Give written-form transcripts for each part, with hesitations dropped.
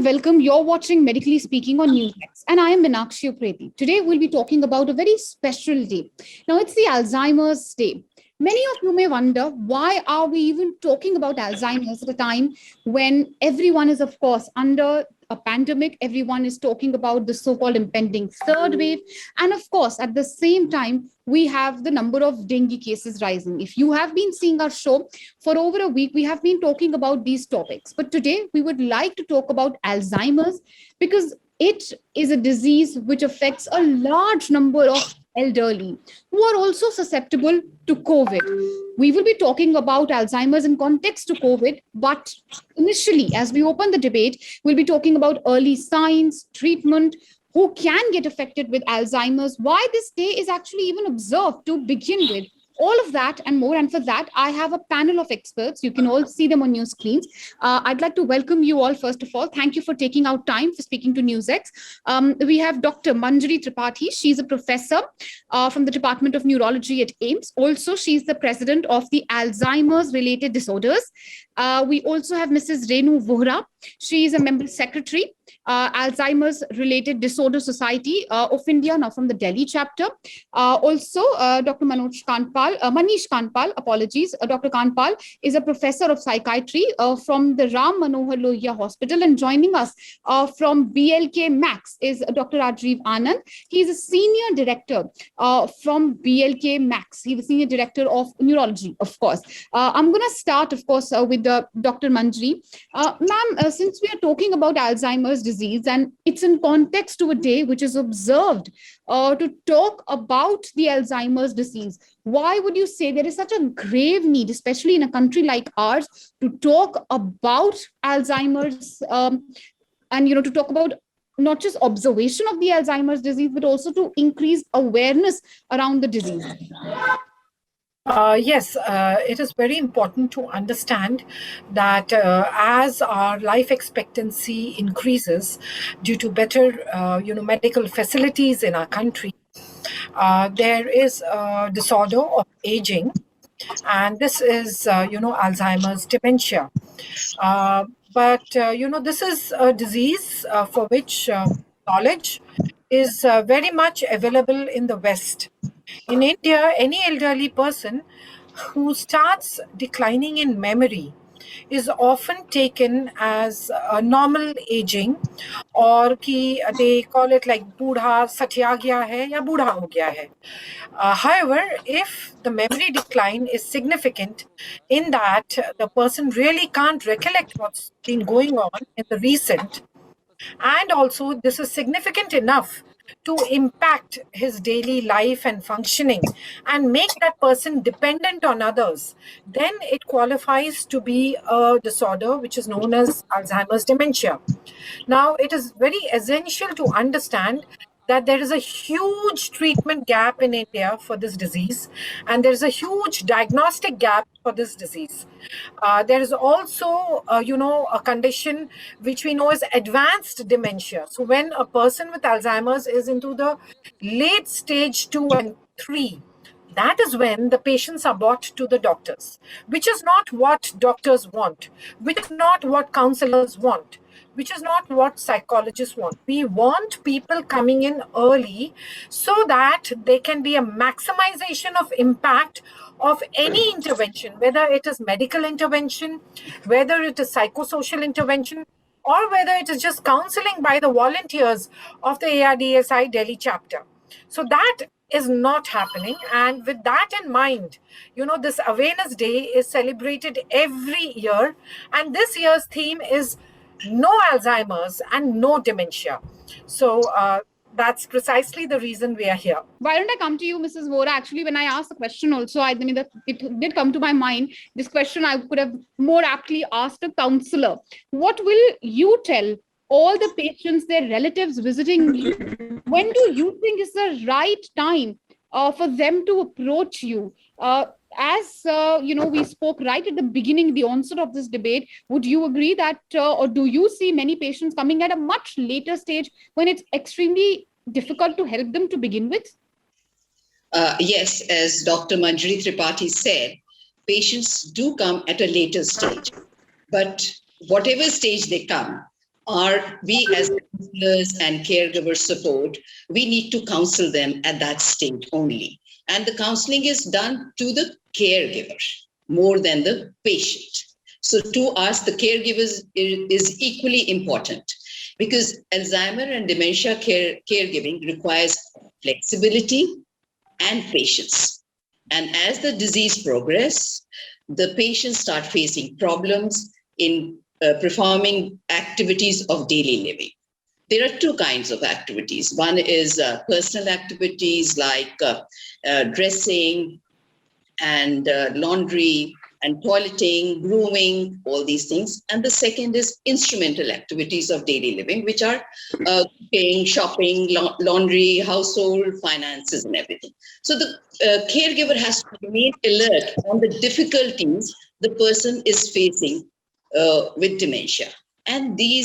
welcome. You're watching Medically Speaking on NewsX, and I am Meenakshi Upreti. Today, we'll be talking about a very special day. Now, it's the Alzheimer's Day. Many of you may wonder, why are we even talking about Alzheimer's at a time when everyone is, of course, under a pandemic? Everyone is talking about the so-called impending third wave. And of course, at the same time, we have the number of dengue cases rising. If you have been seeing our show for over a week, we have been talking about these topics. But today, we would like to talk about Alzheimer's because it is a disease which affects a large number of elderly who are also susceptible to COVID. We will be talking about Alzheimer's in context to COVID, but initially, as we open the debate, we'll be talking about early signs, treatment, who can get affected with Alzheimer's, why this day is actually even observed to begin with. All of that and more. And for that, I have a panel of experts. You can all see them on your screens. I'd like to welcome you all, first of all. Thank you for taking out time for speaking to NewsX. We have Dr. Manjari Tripathi. She's a professor from the Department of Neurology at AIIMS. Also, she's the president of the Alzheimer's related disorders. We also have Mrs. Renu Vohra. She is a member secretary, Alzheimer's Related Disorder Society of India, now from the Delhi chapter. Also, Dr. Manish Kanpal, apologies. Dr. Kanpal is a professor of psychiatry from the Ram Manohar Lohia Hospital, and joining us from BLK Max is Dr. Rajiv Anand. He is a senior director from BLK Max. He's the senior director of neurology, of course. I'm going to start, of course, with Dr. Manjari. Ma'am, since we are talking about Alzheimer's disease, and it's in context to a day which is observed to talk about the Alzheimer's disease, why would you say there is such a grave need, especially in a country like ours, to talk about Alzheimer's and, to talk about not just observation of the Alzheimer's disease, but also to increase awareness around the disease? Yes, it is very important to understand that as our life expectancy increases due to better, medical facilities in our country, there is a disorder of aging, and this is, Alzheimer's dementia. But this is a disease for which knowledge is very much available in the West. In India, any elderly person who starts declining in memory is often taken as a normal aging, or they call it like budha satya gaya hai ya budha ho gaya hai. However, if the memory decline is significant in that the person really can't recollect what's been going on in the recent, and also this is significant enough to impact his daily life and functioning and make that person dependent on others, then it qualifies to be a disorder which is known as Alzheimer's dementia. Now, it is very essential to understand that there is a huge treatment gap in India for this disease, and there is a huge diagnostic gap for this disease. There is also, a condition which we know as advanced dementia. So when a person with Alzheimer's is into the late stage 2 and 3, that is when the patients are brought to the doctors, which is not what doctors want, which is not what counselors want, which is not what psychologists want. We want people coming in early so that there can be a maximization of impact of any intervention, whether it is medical intervention, whether it is psychosocial intervention, or whether it is just counseling by the volunteers of the ARDSI Delhi chapter. So that is not happening. And with that in mind, this Awareness Day is celebrated every year. And this year's theme is no Alzheimer's and no dementia. So that's precisely the reason we are here. Why don't I come to you, Mrs. Vohra? Actually, when I asked the question also, it did come to my mind. This question I could have more aptly asked a counselor. What will you tell all the patients, their relatives visiting you? When do you think is the right time for them to approach you? As we spoke right at the beginning, the onset of this debate, would you agree that, or do you see many patients coming at a much later stage when it's extremely difficult to help them to begin with? Yes, as Dr. Manjari Tripathi said, patients do come at a later stage. But whatever stage they come, we as counselors and caregiver support, we need to counsel them at that stage only. And the counseling is done to the caregiver more than the patient. So to us, the caregivers is equally important, because Alzheimer and dementia caregiving requires flexibility and patience. And as the disease progresses, the patients start facing problems in performing activities of daily living. There are two kinds of activities. One is personal activities like dressing and laundry and toileting, grooming, all these things. And the second is instrumental activities of daily living, which are cooking, shopping, laundry, household, finances, and everything. So the caregiver has to remain alert on the difficulties the person is facing with dementia. And the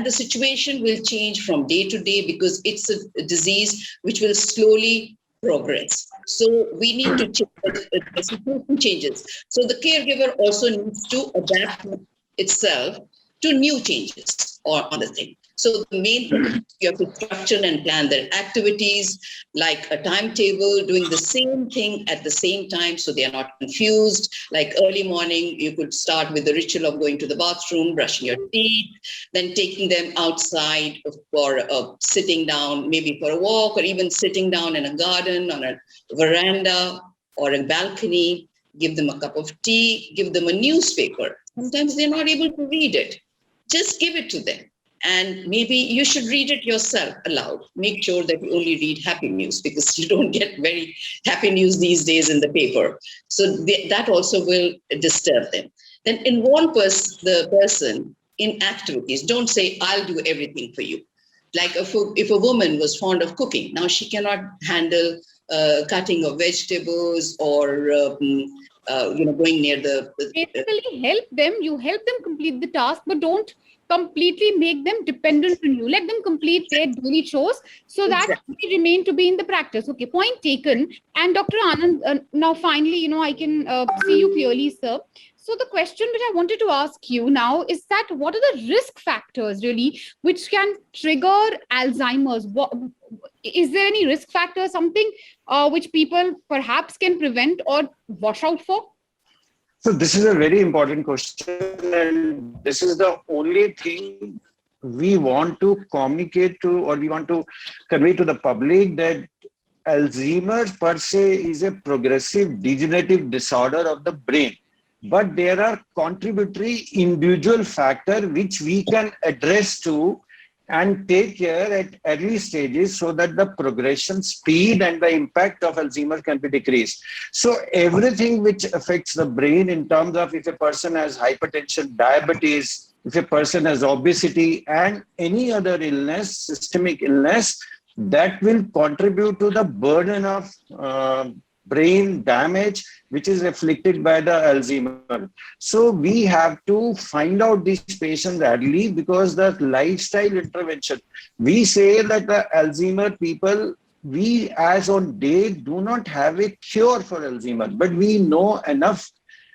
situation will change from day to day, because it's a disease which will slowly progress. So we need to change, the situation changes. So the caregiver also needs to adapt itself to new changes or on the thing. So the main thing, you have to structure and plan their activities like a timetable, doing the same thing at the same time so they are not confused. Like early morning, you could start with the ritual of going to the bathroom, brushing your teeth, then taking them outside for sitting down, maybe for a walk, or even sitting down in a garden, on a veranda or a balcony. Give them a cup of tea, give them a newspaper. Sometimes they're not able to read it. Just give it to them. And maybe you should read it yourself aloud. Make sure that you only read happy news, because you don't get very happy news these days in the paper. So that also will disturb them. Then involve the person in activities. Don't say, I'll do everything for you. Like if a woman was fond of cooking, now she cannot handle cutting of vegetables or going near the. Basically, you help them complete the task, but don't completely make them dependent on you. Let them complete their daily chores so that they remain to be in the practice. Okay, point taken. And Dr. Anand, now finally, I can see you clearly, sir. So the question which I wanted to ask you now is that what are the risk factors really which can trigger Alzheimer's? Is there any risk factor, something which people perhaps can prevent or watch out for? So this is a very important question, and this is the only thing we want to communicate to, or we want to convey to the public, that Alzheimer's per se is a progressive degenerative disorder of the brain. But there are contributory individual factors which we can address to and take care at early stages so that the progression speed and the impact of Alzheimer's can be decreased. So everything which affects the brain in terms of if a person has hypertension, diabetes, if a person has obesity and any other illness, systemic illness, that will contribute to the burden of brain damage which is afflicted by the Alzheimer. So we have to find out these patients early, because the lifestyle intervention, we say that the Alzheimer people, we as on date do not have a cure for Alzheimer, but we know enough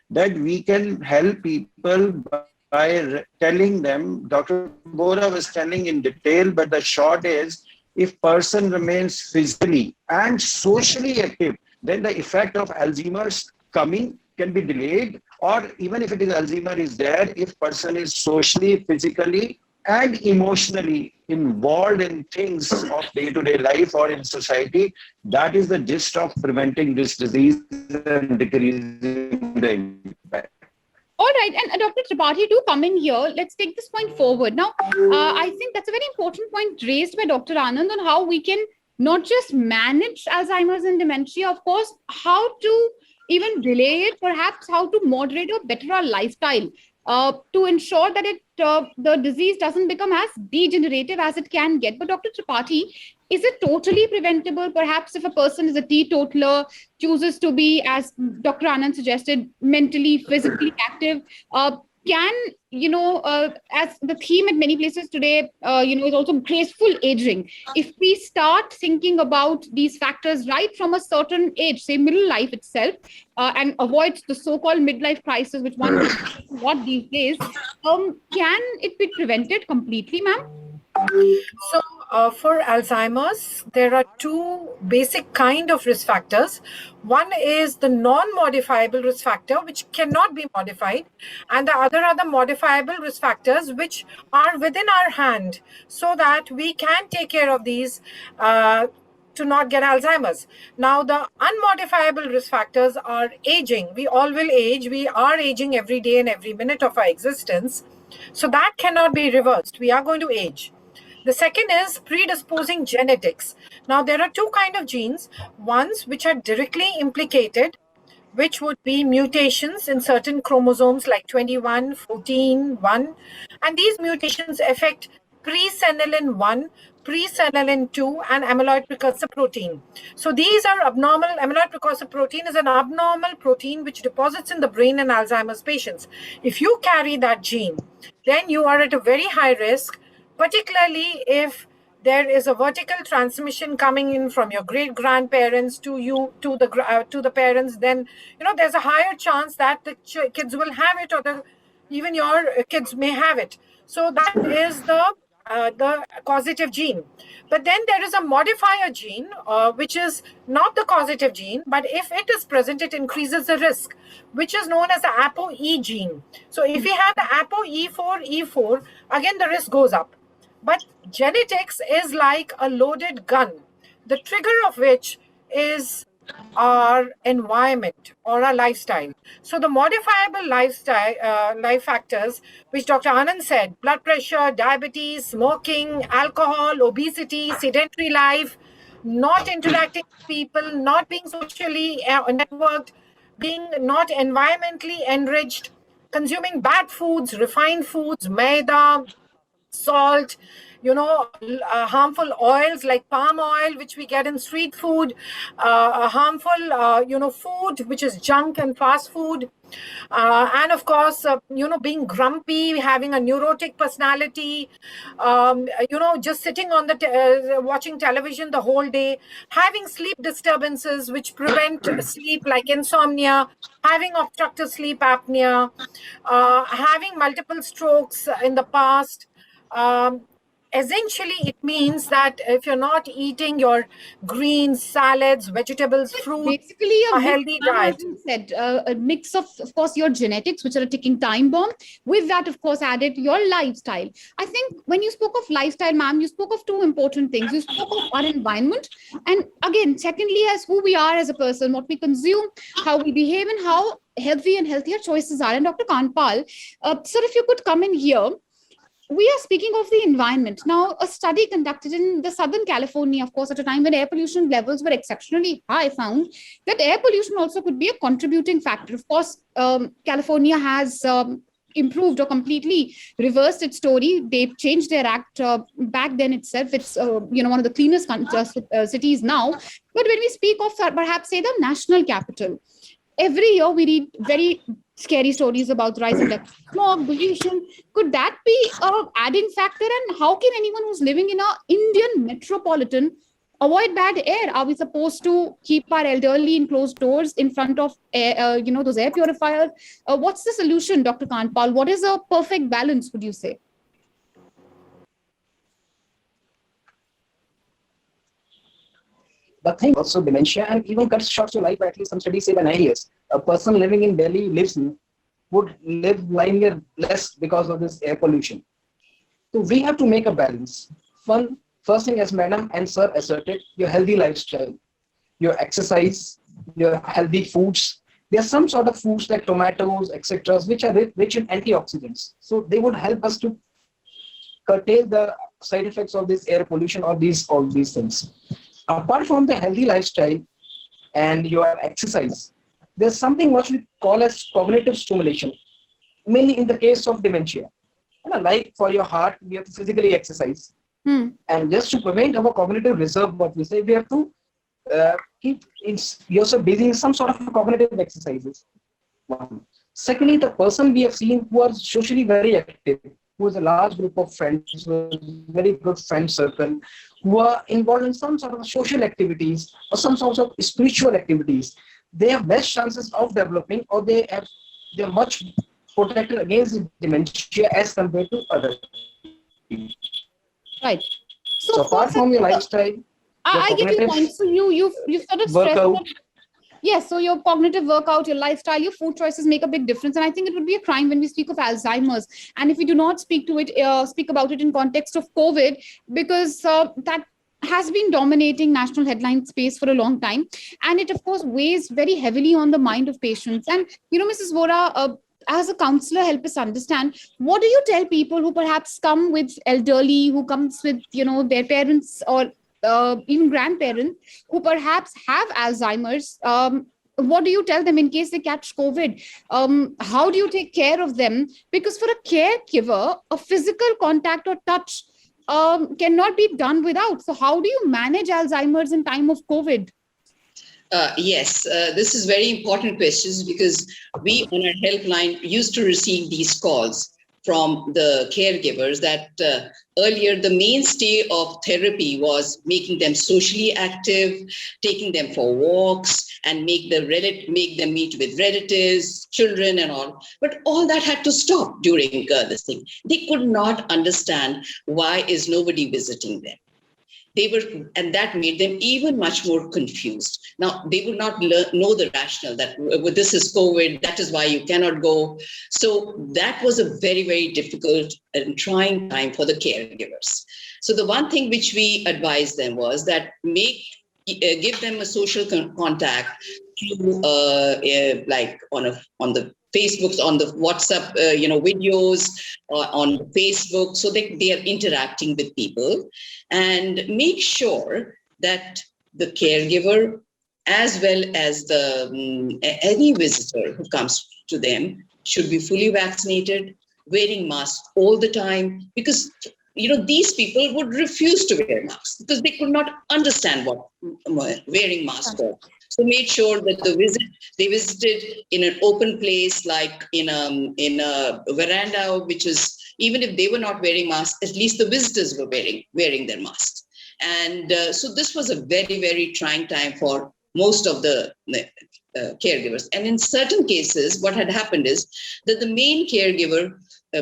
that we can help people by telling them. Dr. Bora was telling in detail, but the short is, if person remains physically and socially active, then the effect of Alzheimer's coming can be delayed, or even if it is Alzheimer is there, if person is socially, physically and emotionally involved in things of day-to-day life or in society, that is the gist of preventing this disease and decreasing the impact. All right. And Dr. Tripathi, do come in here. Let's take this point forward. Now, I think that's a very important point raised by Dr. Anand on how we can not just manage Alzheimer's and dementia, of course, how to even delay it, perhaps how to moderate or better our lifestyle to ensure that the disease doesn't become as degenerative as it can get. But Dr. Tripathi, is it totally preventable? Perhaps if a person is a teetotaler, chooses to be, as Dr. Anand suggested, mentally, physically active, can, as the theme at many places today, is also graceful aging. If we start thinking about these factors right from a certain age, say middle life itself, and avoid the so-called midlife crisis, which one what these days, can it be prevented completely, ma'am? So, for Alzheimer's, there are two basic kind of risk factors. One is the non-modifiable risk factor, which cannot be modified, and the other are the modifiable risk factors, which are within our hand, so that we can take care of these. To not get Alzheimer's. Now, the unmodifiable risk factors are aging. We all will age. We are aging every day and every minute of our existence. So that cannot be reversed. We are going to age. The second is predisposing genetics. Now, there are two kinds of genes, ones which are directly implicated, which would be mutations in certain chromosomes like 21, 14, 1. And these mutations affect presenilin 1, presenilin 2, and amyloid precursor protein. So these are abnormal. Amyloid precursor protein is an abnormal protein which deposits in the brain in Alzheimer's patients. If you carry that gene, then you are at a very high risk, particularly if there is a vertical transmission coming in from your great grandparents to you to the parents. Then there's a higher chance that the kids will have it, or even your kids may have it. So that is the causative gene. But then there is a modifier gene, which is not the causative gene, but if it is present, it increases the risk, which is known as the ApoE gene. So if we have the ApoE4E4, again the risk goes up. But genetics is like a loaded gun, the trigger of which is our environment or our lifestyle. So the modifiable life factors, which Dr. Anand said, blood pressure, diabetes, smoking, alcohol, obesity, sedentary life, not interacting with people, not being socially networked, being not environmentally enriched, consuming bad foods, refined foods, maida, salt, harmful oils like palm oil, which we get in street food, harmful, food, which is junk and fast food. And of course, being grumpy, having a neurotic personality, just sitting on the watching television the whole day, having sleep disturbances which prevent sleep, like insomnia, having obstructive sleep apnea, having multiple strokes in the past. Essentially, it means that if you're not eating your greens, salads, vegetables, fruits, Basically, a a mix, healthy ma'am, as diet. you said, a mix of course, your genetics, which are a ticking time bomb. With that, of course, added your lifestyle. I think when you spoke of lifestyle, ma'am, you spoke of two important things. You spoke of our environment, and again, secondly, as who we are as a person, what we consume, how we behave, and how healthy and healthier choices are. And Dr. Kanpal, sir, if you could come in here, we are speaking of the environment. Now, a study conducted in the Southern California, of course, at a time when air pollution levels were exceptionally high, found that air pollution also could be a contributing factor. Of course, California has improved or completely reversed its story. They changed their act back then itself. It's one of the cleanest cities now. But when we speak of perhaps say the national capital, every year we read very scary stories about the rising level of smog, pollution. Could that be a adding factor? And how can anyone who's living in a Indian metropolitan avoid bad air? Are we supposed to keep our elderly in closed doors in front of air, those air purifiers? What's the solution, Dr. Kanpal? What is a perfect balance, would you say? The thing also dementia and even cuts short your life. At least some studies say by 9 years. A person living in Delhi would live 9 years less because of this air pollution. So we have to make a balance. First thing, as Madam and Sir asserted, your healthy lifestyle, your exercise, your healthy foods. There are some sort of foods like tomatoes, etc., which are rich in antioxidants. So they would help us to curtail the side effects of this air pollution or all these things. Apart from the healthy lifestyle and your exercise, there's something what we call as cognitive stimulation, mainly in the case of dementia. Like for your heart, we have to physically exercise. And just to prevent our cognitive reserve, what we say, we have to keep yourself busy in some sort of cognitive exercises. Secondly, the person we have seen who are socially very active, who has a large group of friends, who has very good friend circle, who are involved in some sort of social activities or some sorts of spiritual activities, they have less chances of developing, or they're much protected against dementia as compared to other people. So apart Right. from your So of lifestyle, course, your I cognitive get your point. So you've sort of stressed workout. that. Yes, so your cognitive workout, your lifestyle, your food choices make a big difference, and I think it would be a crime when we speak of Alzheimer's, and if we do not speak about it in context of COVID, because that has been dominating national headline space for a long time, and it of course weighs very heavily on the mind of patients. And Mrs. Vora. As a counselor, help us understand, what do you tell people who perhaps come with elderly, who comes with their parents or even grandparents who perhaps have Alzheimer's? What do you tell them in case they catch COVID? How do you take care of them? Because for a caregiver, a physical contact or touch cannot be done without. So, how do you manage Alzheimer's in time of COVID? Yes, this is very important questions because we on our helpline used to receive these calls from the caregivers that earlier the mainstay of therapy was making them socially active, taking them for walks, and make them meet with relatives, children, and all. But all that had to stop during this thing. They could not understand why is nobody visiting them. And that made them even much more confused. Now they would not know the rationale that this is COVID, that is why you cannot go. So that was a very, very difficult and trying time for the caregivers. So the one thing which we advised them was that give them a social contact to like on the Facebooks, on the WhatsApp, videos on Facebook, so that they are interacting with people, and make sure that the caregiver, as well as any visitor who comes to them, should be fully vaccinated, wearing masks all the time, because these people would refuse to wear masks because they could not understand what wearing masks for. So made sure that they visited in an open place, like in a veranda, which is, even if they were not wearing masks, at least the visitors were wearing their masks. And so this was a very, very trying time for most of the caregivers. And in certain cases, what had happened is that the main caregiver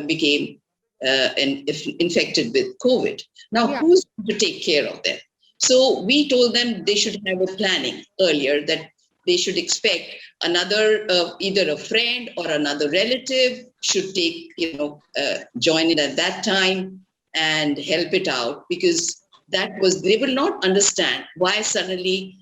became infected with COVID. Now, who's going to take care of them? So we told them they should have a planning earlier, that they should expect another, either a friend or another relative should join in at that time and help it out, because they will not understand why suddenly.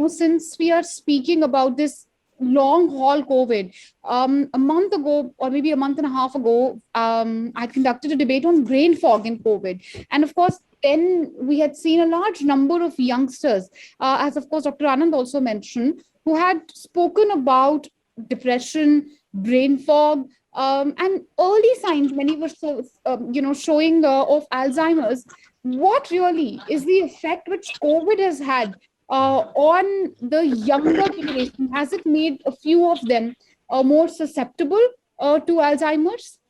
Since we are speaking about this long haul COVID, a month ago, or maybe a month and a half ago, I conducted a debate on brain fog in COVID. And of course, then we had seen a large number of youngsters, as of course Dr. Anand also mentioned, who had spoken about depression, brain fog, and early signs. Many were showing of Alzheimer's. What really is the effect which COVID has had on the younger generation? Has it made a few of them more susceptible to Alzheimer's?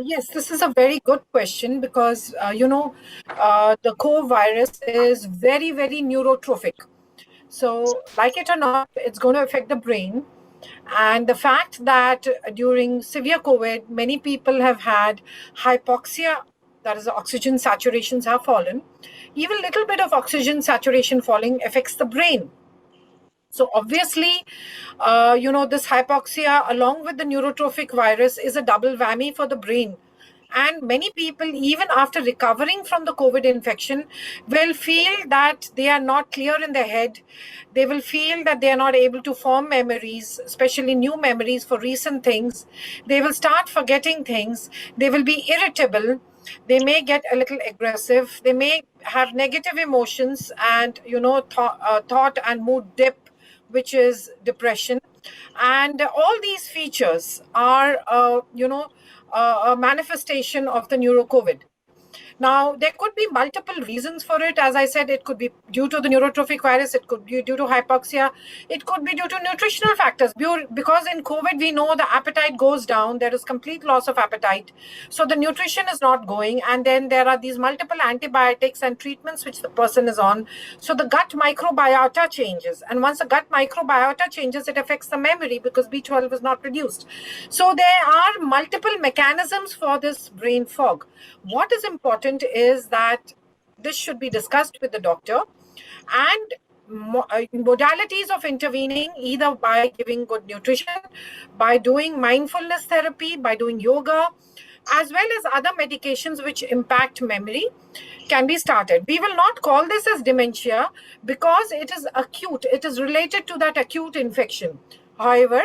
Yes, this is a very good question because, the COVID virus is very, very neurotrophic. So, like it or not, it's going to affect the brain. And the fact that during severe COVID, many people have had hypoxia, that is, the oxygen saturations have fallen. Even little bit of oxygen saturation falling affects the brain. So obviously, this hypoxia along with the neurotrophic virus is a double whammy for the brain. And many people, even after recovering from the COVID infection, will feel that they are not clear in their head. They will feel that they are not able to form memories, especially new memories for recent things. They will start forgetting things. They will be irritable. They may get a little aggressive. They may have negative emotions and, thought and mood dip, which is depression. And all these features are, a manifestation of the neuro-COVID. Now, there could be multiple reasons for it. As I said, it could be due to the neurotrophic virus, it could be due to hypoxia, it could be due to nutritional factors. Because in COVID, we know the appetite goes down, there is complete loss of appetite. So the nutrition is not going, and then there are these multiple antibiotics and treatments which the person is on. So the gut microbiota changes. And once the gut microbiota changes, it affects the memory because B12 is not produced. So there are multiple mechanisms for this brain fog. What is important is that this should be discussed with the doctor, and modalities of intervening, either by giving good nutrition, by doing mindfulness therapy, by doing yoga, as well as other medications which impact memory, can be started. We will not call this as dementia because it is acute. It is related to that acute infection. However,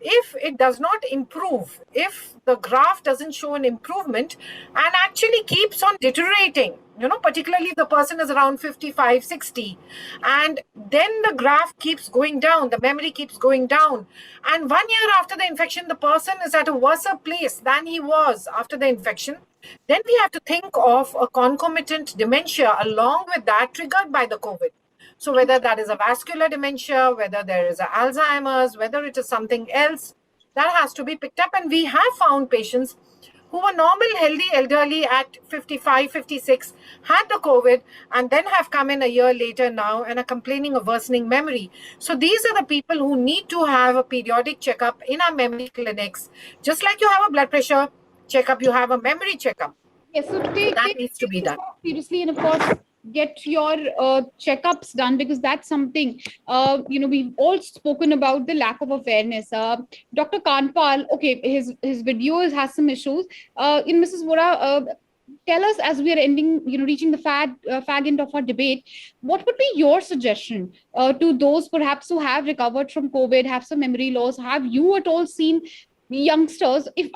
if it does not improve, if the graph doesn't show an improvement and actually keeps on deteriorating, particularly if the person is around 55, 60, and then the graph keeps going down, the memory keeps going down, and 1 year after the infection, the person is at a worse place than he was after the infection, then we have to think of a concomitant dementia along with that triggered by the COVID. So whether that is a vascular dementia, whether there is an Alzheimer's, whether it is something else, that has to be picked up. And we have found patients who were normal, healthy, elderly at 55, 56, had the COVID, and then have come in a year later now and are complaining of worsening memory. So these are the people who need to have a periodic checkup in our memory clinics. Just like you have a blood pressure checkup, you have a memory checkup. Yes, so that needs to be done seriously, and of course, get your checkups done, because that's something we've all spoken about the lack of awareness. Dr. Kanpal, okay, his videos has some issues. In Mrs. Vora, tell us, as we are ending, reaching the fag end of our debate, what would be your suggestion to those perhaps who have recovered from COVID, have some memory loss? Have you at all seen youngsters, if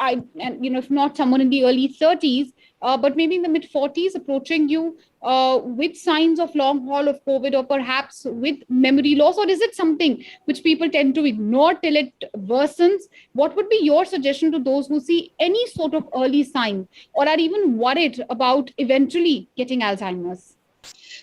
not someone in the early 30s, but maybe in the mid 40s, approaching you with signs of long haul of COVID, or perhaps with memory loss? Or is it something which people tend to ignore till it worsens? What would be your suggestion to those who see any sort of early sign, or are even worried about eventually getting Alzheimer's?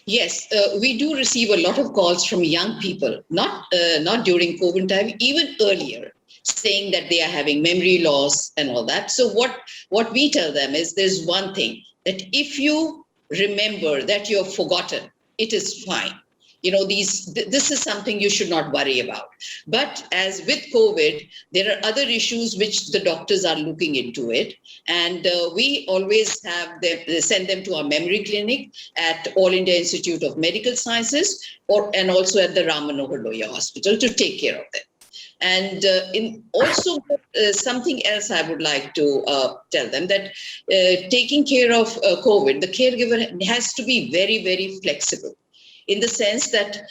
Yes, we do receive a lot of calls from young people, not during COVID time, even earlier, saying that they are having memory loss and all that. So what we tell them is, there's one thing, that if you remember that you're forgotten, it is fine. This is something you should not worry about. But as with COVID, there are other issues which the doctors are looking into it. And we always send them to our memory clinic at All India Institute of Medical Sciences, and also at the Ram Manohar Lohia Hospital, to take care of them. And something else I would like to tell them, that taking care of COVID, the caregiver has to be very, very flexible, in the sense that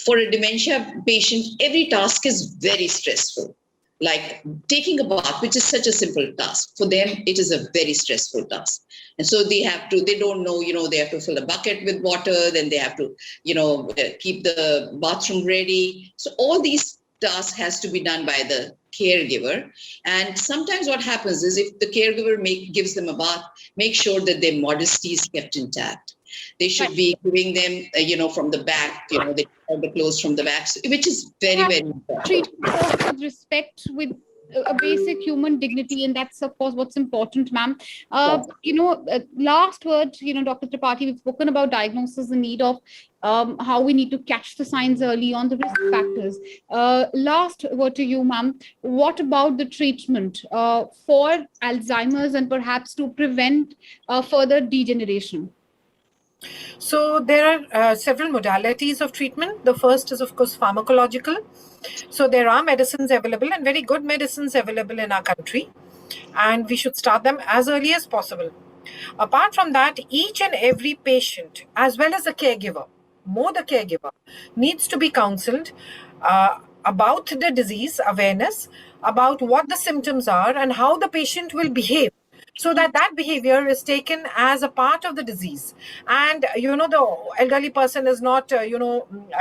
for a dementia patient, every task is very stressful. Like taking a bath, which is such a simple task. For them, it is a very stressful task. And so they don't know, they have to fill a bucket with water, then they have to, keep the bathroom ready. So all these task has to be done by the caregiver. And sometimes what happens is, if the caregiver gives them a bath, make sure that their modesty is kept intact. They should be giving them, from the back, they have the clothes from the back, which is very, very important. Treat with respect, with a basic human dignity, and that's of course what's important, ma'am. Last word, Dr. Tripathi, we've spoken about diagnosis, the need of how we need to catch the signs early on, the risk factors. Last word to you, ma'am. What about the treatment for Alzheimer's, and perhaps to prevent further degeneration? So there are several modalities of treatment. The first is, of course, pharmacological. So there are medicines available, and very good medicines available in our country, and we should start them as early as possible. Apart from that, each and every patient, as well as the caregiver, needs to be counseled about the disease, awareness about what the symptoms are and how the patient will behave, so that behavior is taken as a part of the disease. And, the elderly person is not,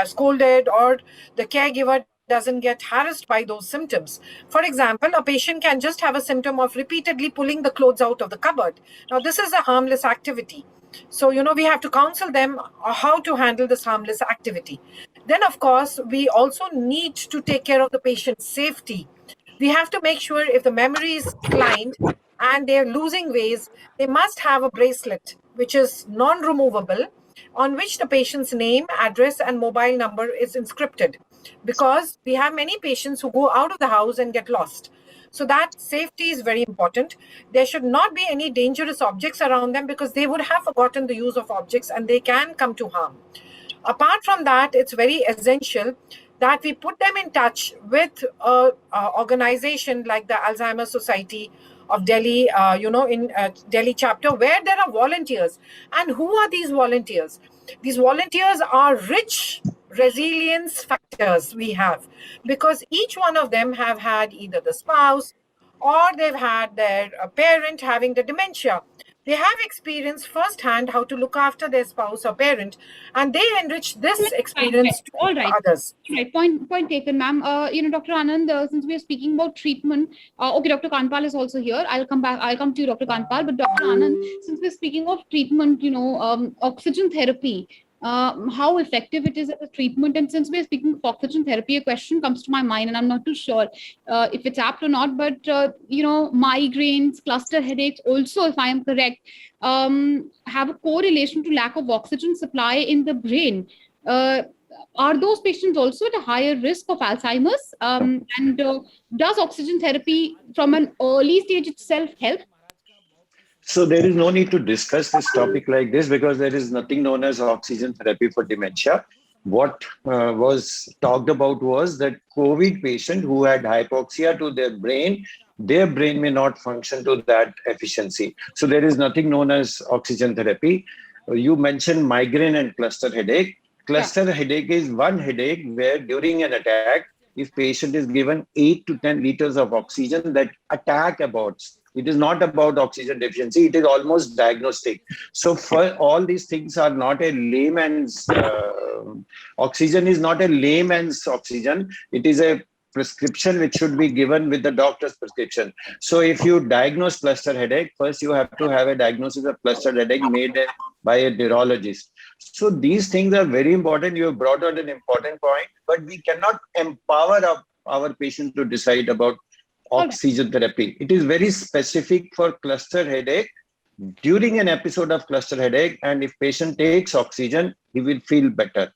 scolded, or the caregiver doesn't get harassed by those symptoms. For example, a patient can just have a symptom of repeatedly pulling the clothes out of the cupboard. Now, this is a harmless activity. So, we have to counsel them how to handle this harmless activity. Then, of course, we also need to take care of the patient's safety. We have to make sure if the memory is declined and they're losing ways, they must have a bracelet which is non-removable, on which the patient's name, address, and mobile number is inscripted. Because we have many patients who go out of the house and get lost. So that safety is very important. There should not be any dangerous objects around them, because they would have forgotten the use of objects and they can come to harm. Apart from that, it's very essential that we put them in touch with an organization like the Alzheimer's Society of Delhi, in Delhi chapter, where there are volunteers. And who are these volunteers? These volunteers are rich resilience factors we have, because each one of them have had either the spouse or they've had their parent having the dementia. They have experienced firsthand how to look after their spouse or parent, and they enrich this experience to All right. others. Right. Point taken, ma'am. Dr. Anand, since we are speaking about treatment, okay, Dr. Kanpal is also here. I'll come back. I'll come to you, Dr. Kanpal. But Dr. Anand, since we're speaking of treatment, oxygen therapy, how effective it is as a treatment. And since we're speaking of oxygen therapy, a question comes to my mind, and I'm not too sure if it's apt or not, but, migraines, cluster headaches also, if I am correct, have a correlation to lack of oxygen supply in the brain. Are those patients also at a higher risk of Alzheimer's? And does oxygen therapy from an early stage itself help? So there is no need to discuss this topic like this, because there is nothing known as oxygen therapy for dementia. What was talked about was that COVID patient who had hypoxia to their brain may not function to that efficiency. So there is nothing known as oxygen therapy. You mentioned migraine and cluster headache. Cluster headache is one headache where during an attack, if patient is given 8 to 10 liters of oxygen, that attack aborts. It is not about oxygen deficiency. It is almost diagnostic. So for all these things are not a layman's, oxygen is not a layman's oxygen. It is a prescription which should be given with the doctor's prescription. So if you diagnose cluster headache, first you have to have a diagnosis of cluster headache made by a neurologist. So these things are very important. You have brought out an important point, but we cannot empower our patient to decide about oxygen therapy. It is very specific for cluster headache. During an episode of cluster headache, and if patient takes oxygen, he will feel better.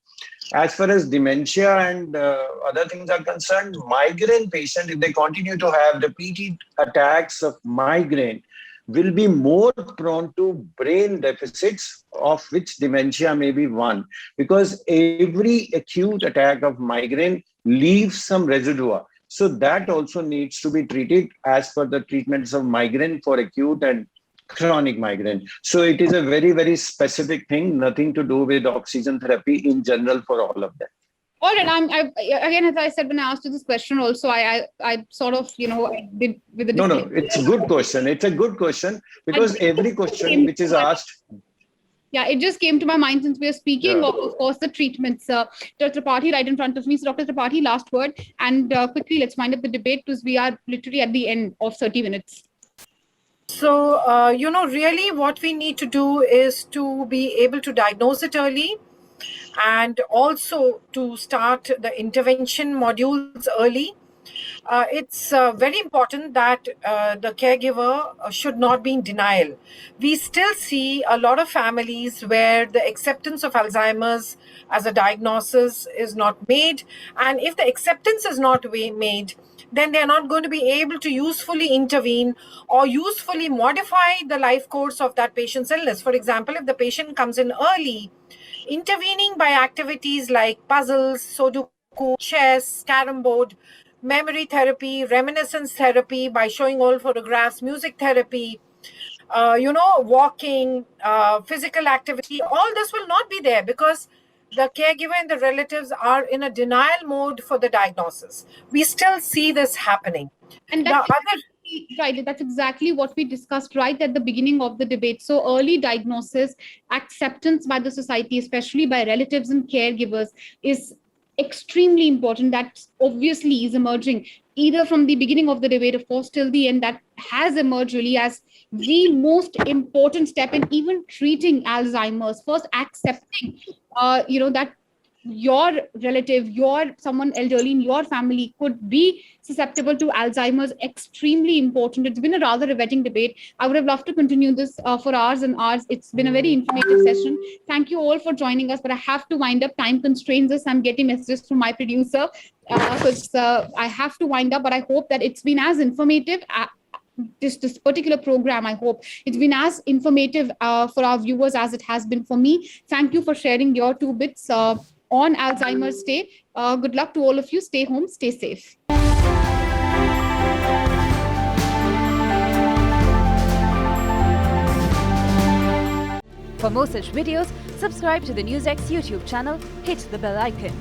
As far as dementia and other things are concerned, migraine patient, if they continue to have repeated attacks of migraine, will be more prone to brain deficits, of which dementia may be one, because every acute attack of migraine leaves some residua. So that also needs to be treated as per the treatments of migraine for acute and chronic migraine. So it is a very, very specific thing, nothing to do with oxygen therapy in general for all of them. All right. Again, as I said, when I asked you this question also, I sort of, I did with the... No, it's a good question. It's a good question, because every question which is asked... Yeah, it just came to my mind since we are speaking of course, the treatments. Dr. Tripathi right in front of me. So Dr. Tripathi, last word. And quickly, let's wind up the debate, because we are literally at the end of 30 minutes. So, really what we need to do is to be able to diagnose it early, and also to start the intervention modules early. It's very important that the caregiver should not be in denial. We still see a lot of families where the acceptance of Alzheimer's as a diagnosis is not made. And if the acceptance is not made, then they're not going to be able to usefully intervene or usefully modify the life course of that patient's illness. For example, if the patient comes in early, intervening by activities like puzzles, Sudoku, chess, carom board, memory therapy, reminiscence therapy by showing old photographs, music therapy, walking, physical activity, all this will not be there, because the caregiver and the relatives are in a denial mode for the diagnosis. We still see this happening. And that's exactly what we discussed right at the beginning of the debate. So early diagnosis, acceptance by the society, especially by relatives and caregivers, is extremely important. That obviously is emerging either from the beginning of the debate, of course, till the end. That has emerged really as the most important step in even treating Alzheimer's. First, accepting, that your relative, your someone elderly in your family could be susceptible to Alzheimer's, extremely important. It's been a rather riveting debate. I would have loved to continue this for hours and hours. It's been a very informative session. Thank you all for joining us, but I have to wind up. Time constrains us. I'm getting messages from my producer. So I have to wind up, but I hope that it's been as informative. This particular program, I hope it's been as informative for our viewers as it has been for me. Thank you for sharing your 2 bits on Alzheimer's Day. Good luck to all of you. Stay home, stay safe. For more such videos, subscribe to the NewsX YouTube channel, hit the bell icon.